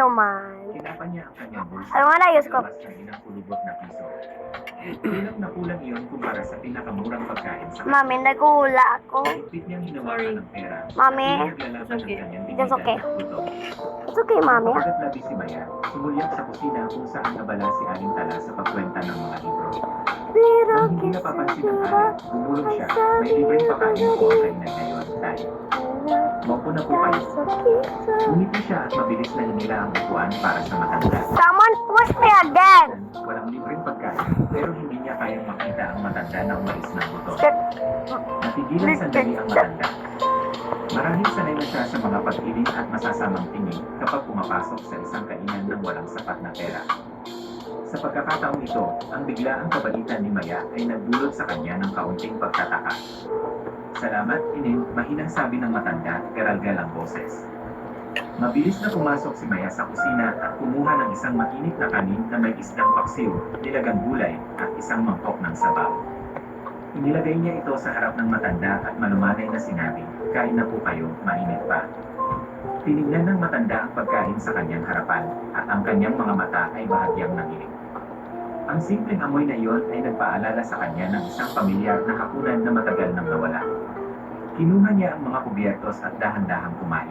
Ito man, Tinapan niya ang kanyang bulsa. Ano nga nayos ko? Lumabas ng ilang kulubot na piso. Kulang na kulang iyon kumpara sa pinakamurang pagkain sa kanya. Mami, nag-uula ako. Higpit niyang hinawakan ng pera. Mami, at pinaglalaban ng okay. kanyang It's okay. dignidad at gutom. It's okay, Mami. Kapagkat labi si Maya, sumulyak sa kusina kung saan nabala si Aling Tala sa pagkwenta ng mga libro. Pero Nang hindi napapansin ng ari, bumulong siya. May libreng pakain po ang kainan ngayon, Tay. Maupo na po kayo. Ngumiti siya at mabilis na hinila ang upuan para sa matanda. Someone push me again. Walang libreng pagkain, pero hindi niya kayang makita ang matanda na umalis ng buto. Natigilan sandali ang matanda. Marahil sanay na siya sa mga pag-ibig at masasamang tingin kapag pumapasok sa isang kainan ng walang sapat na pera. Sa pagkakataong ito, ang biglaang kabalitan ni Maya ay nagdulot sa kanya ng kaunting pagtataka. Salamat, Inin, mahinang sabi ng matanda, garalgal ang boses. Mabilis na pumasok si Maya sa kusina at kumuha ng isang mainit na kanin na may isdang paksiw, nilagang gulay, at isang mangkok ng sabaw. Inilagay niya ito sa harap ng matanda at malumanay na sinabi, kain na po kayo, mainit pa. Tinignan ng matanda ang pagkain sa kanyang harapan, at ang kanyang mga mata ay bahagyang nanginig. Ang simpleng amoy na iyon ay nagpaalala sa kanya ng isang pamilyar na hapunan na matagal nang nawala. Kinuha niya ang mga kubyertos at dahan-dahang kumain.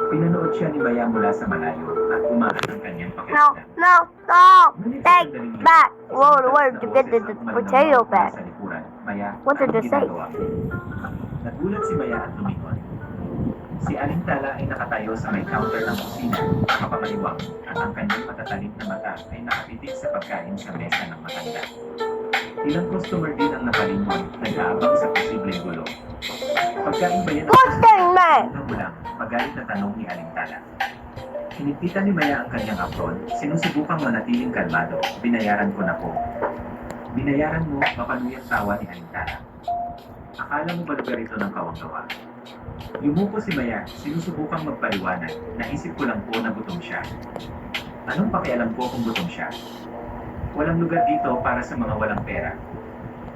Pinanood siya ni Maya mula sa malayo at umaan ang kanyang No, pakiramdam. no, stop. Take back. Whoa, where did you get the potato back? What did you say? Nagulat si Maya at lumingon. Si Aling Tala ay nakatayo sa may counter ng kusina, nakapamaliwang, at ang kanyang matatalim na mata ay nakapitik sa pagkain sa mesa ng matanda. Ilang customer din ang nakalingon, nag-aabang sa posibleng gulo. Pagkain ba yan ang Pushing me. lang, magalit na tanong ni Aling Tala. Hinipitan ni Maya ang kanyang apron, sinusubukang manatiling kalmado, binayaran ko na po. Binayaran mo, mapanuyang tawa ni Aling Tala. Akala mo ba lugar ito ng kawang-gawa? Yumuko si Maya, sinusubukang magpaliwanag, naisip ko lang po na gutom siya. Anong pakialam ko kung gutom siya? Walang lugar dito para sa mga walang pera.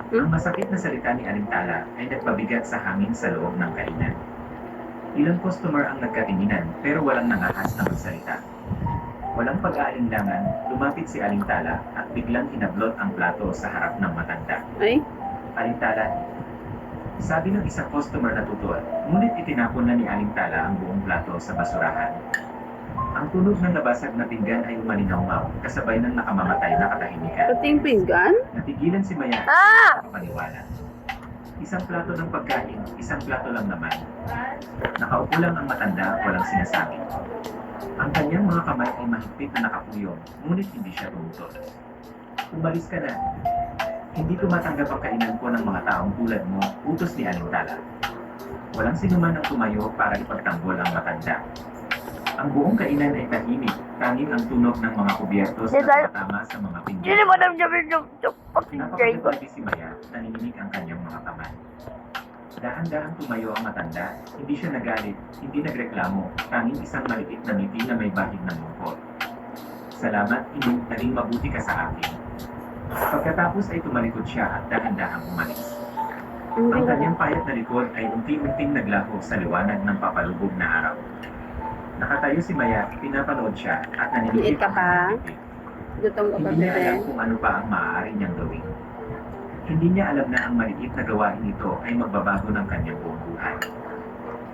Ang masakit na salita ni Aling Tala ay nagpabigat sa hangin sa loob ng kainan. Ilang customer ang nagkatinginan pero walang nangahas na magsalita. Walang pag-aalinlangan, lumapit si Aling Tala at biglang hinablot ang plato sa harap ng matanda. Ay? Aling Tala, sabi ng isang customer na tutol, ngunit itinapon na ni Aling Tala ang buong plato sa basurahan. Ang tunog ng nabasag na pinggan ay umalinaw kasabay ng nakamamatay na katahimikan. Pating pinggan? Natigilan si Maya Ah! sa paniwala. Isang plato ng pagkain, isang plato lang naman. Nakaupo lang ang matanda, walang sinasabi. Ang kanyang mga kamay ay mahigpit na nakapuyong, ngunit hindi siya tumutos. Umalis ka na. Hindi tumatanggap ang kainan ko ng mga taong tulad mo, utos ni Aling Tala. Walang sinuman ang tumayo para ipagtanggol ang matanda. Ang buong kainan ay tahimik, tanging ang tunog ng mga kubyertos na tumatama sa mga pinggan. Hindi mo na fucking Dragon. Napakapagpapaliti si Maya, nanginginig ang kanyang mga kamay. Dahan-dahan tumayo ang matanda, hindi siya nagalit, hindi nagreklamo, tanging isang maliit na ngiti na may bahid ng lungkot. Salamat, Inu, naging mabuti ka sa akin. Pagkatapos ay tumalikod siya at dahan-dahang umalis. Ang kanyang payat na likod ay unti-unting naglaho sa liwanag ng papalubog na araw. Nakatayo si Maya, pinapanood siya at naninilig Liit ka pa? Gutom ka pa, Hindi niya bebe? alam kung ano pa ang maaari niyang gawin. Hindi niya alam na ang maliit na gawain nito ay magbabago ng kanyang buong buhay.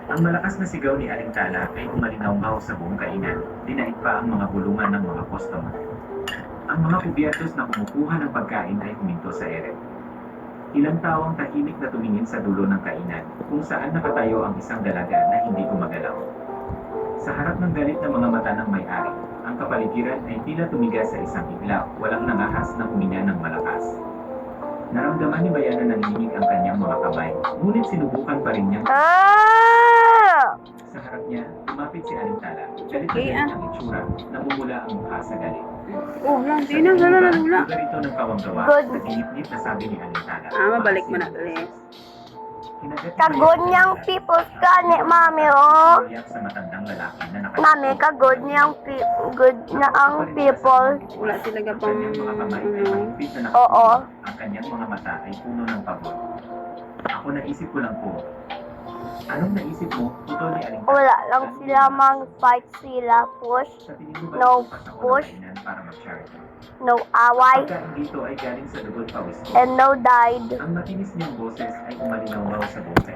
Ang malakas na sigaw ni Aling Tala ay umalinaw sa buong kainan, dinaig pa ang mga bulungan ng mga customer. Ang mga kubyertos na kumukuha ng pagkain ay huminto sa ere. Ilang tao ang tahimik na tumingin sa dulo ng kainan, kung saan nakatayo ang isang dalaga na hindi gumagalaw. Sa harap ng galit na mga mata ng may-ari, ang kapaligiran ay tila tumigas sa isang iglap, walang nangahas na huminga ng malakas. Naramdaman ni Maya na nanginginig ang kanyang mga kamay, ngunit sinubukan pa rin niyang Ah! sa harap niya, lumapit si Aling Tala. Galit na galit ang itsura, namumula ang mukha sa galit. Oh, lang, di na, lula. Lugar ito ng kawang-gawa, Good. naginip-nip na sabi ni Aling Tala. Mabalik mo na dali. Kagod niyang people's gani, Mami, oh. Sa matandang lalaki na Mami, kagod niyang good na ang people. Wala sila Ang pang, kanyang mga kamay ay mahigpit na Oo. nakapulong. Ang kanyang mga mata ay puno ng pagod. Ako naisip ko lang po. Anong naisip mo? Putol ni Aling Wala lang sila fight sila. Push. Sa tingin mo ba No bukas ako ng push. kainan para mag-charity? No away. Pagkain dito ay galing sa dugo't pawis ko. And no died. Ang matinis niyang boses ay umalinaw sa boses.